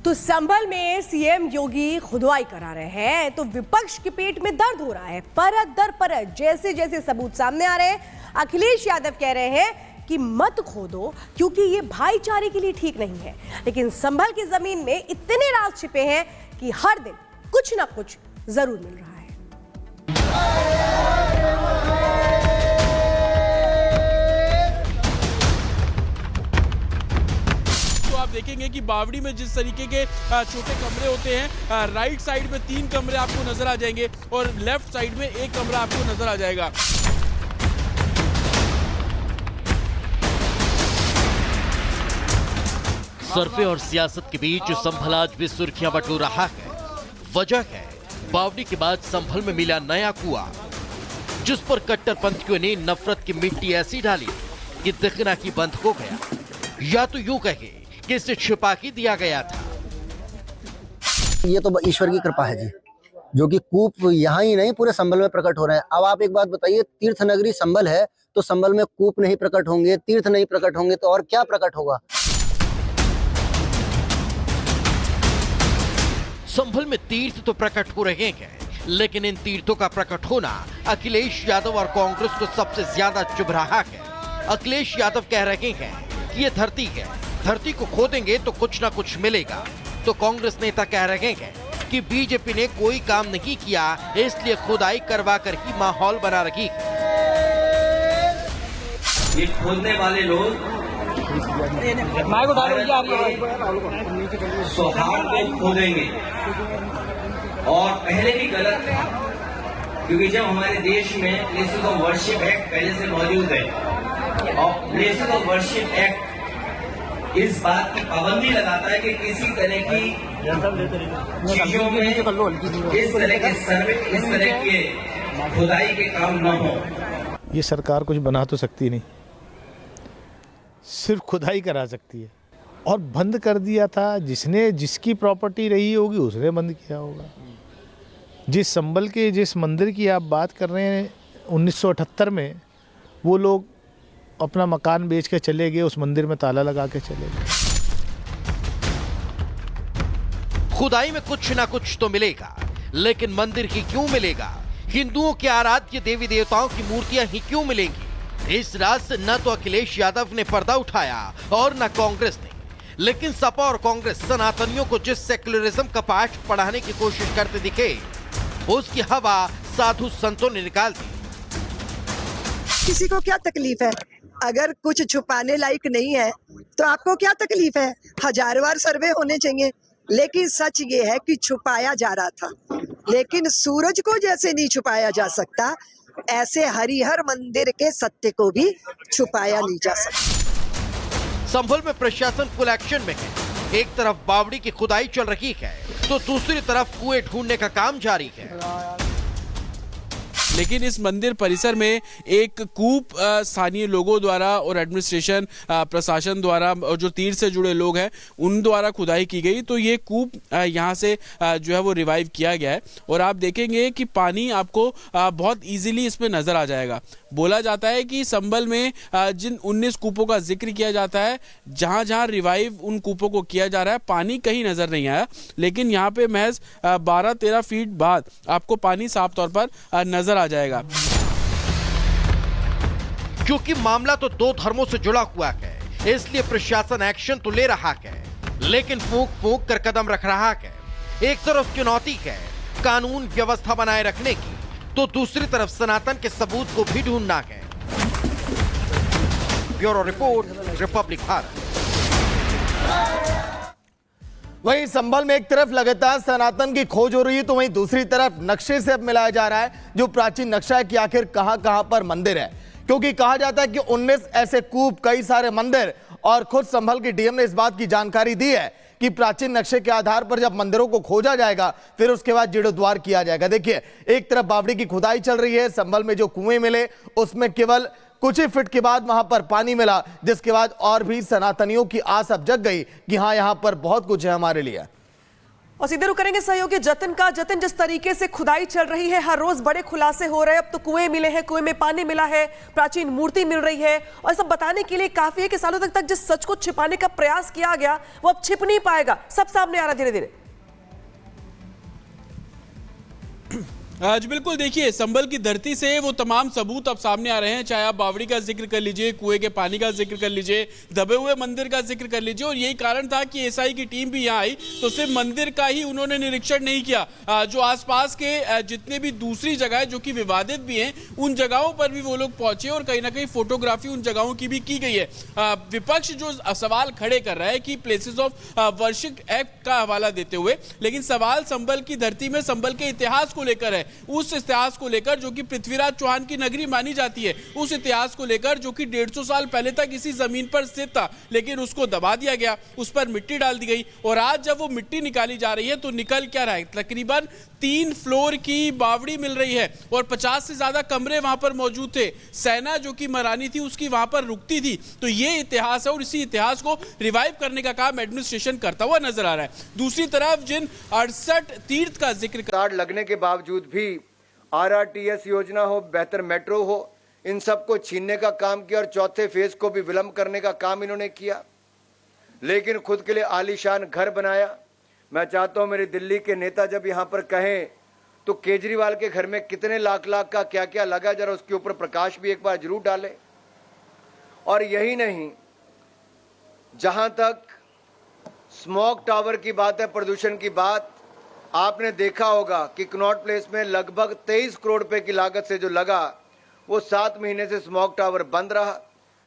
तो संभल में सीएम योगी खुदाई करा रहे हैं तो विपक्ष के पेट में दर्द हो रहा है। परत दर परत जैसे जैसे सबूत सामने आ रहे हैं, अखिलेश यादव कह रहे हैं कि मत खोदो क्योंकि ये भाईचारे के लिए ठीक नहीं है। लेकिन संभल की जमीन में इतने राज छिपे हैं कि हर दिन कुछ ना कुछ जरूर मिल रहा है। आप देखेंगे कि बावड़ी में जिस तरीके के छोटे कमरे होते हैं, राइट साइड में 3 कमरे आपको नजर आ जाएंगे और लेफ्ट साइड में 1 कमरा आपको नजर आ जाएगा। सर्वे और सियासत के बीच संभल आज भी सुर्खियां बटोर रहा है। वजह है बावड़ी के बाद संभल में मिला नया कुआं, जिस पर कट्टरपंथियों ने नफरत की मिट्टी ऐसी डाली कि दिखना ही बंद हो गया, या तो यूं कहे कि इसे छिपा के दिया गया था। ये तो ईश्वर की कृपा है जी, जो कि कूप यहाँ ही नहीं पूरे संभल में प्रकट हो रहे हैं। अब आप एक बात बताइए, तीर्थ नगरी संभल है तो संभल में कूप नहीं प्रकट होंगे, तीर्थ नहीं प्रकट होंगे तो और क्या प्रकट होगा। संभल में तीर्थ तो प्रकट हो रहे हैं, लेकिन इन तीर्थों का प्रकट होना अखिलेश यादव और कांग्रेस को सबसे ज्यादा चुभ रहा है। अखिलेश यादव कह रहे हैं कि ये धरती है, धरती को खोदेंगे तो कुछ ना कुछ मिलेगा। तो कांग्रेस नेता कह रहे हैं कि बीजेपी ने कोई काम नहीं किया, इसलिए खुदाई करवा कर ही माहौल बना रही है। ये खोदने वाले लोग सौहार्द को खोदेंगे और पहले भी गलत था, क्योंकि जब हमारे देश में प्लेसेस ऑफ वर्शिप एक्ट पहले से मौजूद है और प्लेसेस ऑफ वर्शिप एक्ट इस बात की पाबंदी लगाता है कि किसी तरह की चीजों में इस तरह के सर्वे, इस तरह के खुदाई के काम न हो। ये सरकार कुछ बना तो सकती नहीं, सिर्फ खुदाई करा सकती है। और बंद कर दिया था जिसने, जिसकी प्रॉपर्टी रही होगी उसने बंद किया होगा। जिस संभल के जिस मंदिर की आप बात कर रहे हैं 1978 में, वो लोग अपना मकान बेच के चले गए, उस मंदिर में ताला लगा के चले गए। खुदाई में कुछ ना कुछ तो मिलेगा, लेकिन मंदिर ही क्यों मिलेगा? हिंदुओं के आराध्य देवी देवताओं की मूर्तियां ही क्यों मिलेंगी? इस राज से न तो अखिलेश यादव ने पर्दा उठाया और न कांग्रेस ने। लेकिन सपा और कांग्रेस सनातनियों को जिस सेक्युलरिज्म का पाठ पढ़ाने की कोशिश करते दिखे, उसकी हवा साधु संतों ने निकाल दी। किसी को क्या तकलीफ है? अगर कुछ छुपाने लायक नहीं है तो आपको क्या तकलीफ है? 1000 बार सर्वे होने चाहिए। लेकिन सच ये है कि छुपाया जा रहा था, लेकिन सूरज को जैसे नहीं छुपाया जा सकता, ऐसे हरिहर मंदिर के सत्य को भी छुपाया नहीं जा सकता। संभल में प्रशासन फुल एक्शन में है। एक तरफ बावड़ी की खुदाई चल रही है तो दूसरी तरफ कुएं ढूंढने का काम जारी है। लेकिन इस मंदिर परिसर में एक कूप स्थानीय लोगों द्वारा और एडमिनिस्ट्रेशन प्रशासन द्वारा और जो तीर्थ से जुड़े लोग हैं उन द्वारा खुदाई की गई। तो ये कूप यहाँ से जो है वो रिवाइव किया गया है और आप देखेंगे कि पानी आपको बहुत इजीली इसमें नजर आ जाएगा। बोला जाता है कि संभल में जिन 19 कूपों का जिक्र किया जाता है, जहां जहां रिवाइव उन कूपों को किया जा रहा है, पानी कहीं नजर नहीं आया, लेकिन यहाँ पे महज 12-13 फीट बाद आपको पानी साफ तौर पर नजर आ जाएगा। क्योंकि मामला तो 2 धर्मों से जुड़ा हुआ है, इसलिए प्रशासन एक्शन तो ले रहा है, लेकिन फूंक फूंक कर कदम रख रहा है। एक तरफ चुनौती है कानून व्यवस्था बनाए रखने की, तो दूसरी तरफ सनातन के सबूत को भी ढूंढना है। Bureau report, Republic Bharat. वहीं संभल में एक तरफ लगातार सनातन की खोज हो रही है तो वहीं दूसरी तरफ नक्शे से अब मिलाया जा रहा है जो प्राचीन नक्शा है कि आखिर कहां पर मंदिर है। क्योंकि कहा जाता है कि 19 ऐसे कूप, कई सारे मंदिर, और खुद संभल की डीएम ने इस बात की जानकारी दी है कि प्राचीन नक्शे के आधार पर जब मंदिरों को खोजा जाएगा फिर उसके बाद जीर्णोद्धार किया जाएगा। देखिए, एक तरफ बावड़ी की खुदाई चल रही है, संभल में जो कुएं मिले उसमें केवल कुछ ही फीट के बाद वहां पर पानी मिला, जिसके बाद और भी सनातनियों की आस अब जग गई कि हाँ, यहां पर बहुत कुछ है हमारे लिए। और सीधे रुक करेंगे सहयोगी जतिन का। जतिन, जिस तरीके से खुदाई चल रही है, हर रोज बड़े खुलासे हो रहे हैं। अब तो कुएं मिले हैं, कुएं में पानी मिला है, प्राचीन मूर्ति मिल रही है, और सब बताने के लिए काफी है कि सालों तक जिस सच को छिपाने का प्रयास किया गया वो अब छिप नहीं पाएगा, सब सामने आ रहा धीरे धीरे। आज बिल्कुल देखिए, संभल की धरती से वो तमाम सबूत अब सामने आ रहे हैं। चाहे आप बावड़ी का जिक्र कर लीजिए, कुएं के पानी का जिक्र कर लीजिए, दबे हुए मंदिर का जिक्र कर लीजिए, और यही कारण था कि एसआई की टीम भी यहाँ आई तो सिर्फ मंदिर का ही उन्होंने निरीक्षण नहीं किया। जो आसपास के जितने भी दूसरी जगह जो कि विवादित भी हैं, उन जगहों पर भी वो लोग पहुंचे और कहीं ना कहीं फोटोग्राफी उन जगहों की भी की गई है। विपक्ष जो सवाल खड़े कर रहा है कि प्लेसेस ऑफ वर्शिप एक्ट का हवाला देते हुए, लेकिन सवाल संभल की धरती में संभल के इतिहास को लेकर है, उस इतिहास को लेकर जो कि पृथ्वीराज चौहान की नगरी मानी जाती है, उस इतिहास को लेकर जो कि 150 साल पहले तक इसी जमीन पर स्थित था, लेकिन उसको दबा दिया गया, उस पर मिट्टी डाल दी गई। और आज जब वो मिट्टी निकाली जा रही है तो निकल क्या रहा है, तकरीबन 3 फ्लोर की बावड़ी मिल रही है और 50 से ज्यादा कमरे वहां पर मौजूद थे। सेना जो कि मरानी थी उसकी वहां पर रुकती थी। तो ये इतिहास है और इसी इतिहास को रिवाइव करने का काम एडमिनिस्ट्रेशन करता हुआ नजर आ रहा है। दूसरी तरफ जिन 68 तीर्थ का जिक्र कार्ड लगने के बावजूद भी RRTS योजना हो, बेहतर मेट्रो हो, इन सबको छीनने का काम किया और चौथे फेज को भी विलंब करने का काम इन्होंने किया, लेकिन खुद के लिए आलीशान घर बनाया। मैं चाहता हूं मेरी दिल्ली के नेता जब यहां पर कहें तो केजरीवाल के घर में कितने लाख का क्या क्या लगा, जरा उसके ऊपर प्रकाश भी एक बार जरूर डालें। और यही नहीं, जहां तक स्मोक टावर की बात है, प्रदूषण की बात, आपने देखा होगा कि कनॉट प्लेस में लगभग 23 करोड़ रुपए की लागत से जो लगा वो 7 महीने से स्मोक टावर बंद रहा।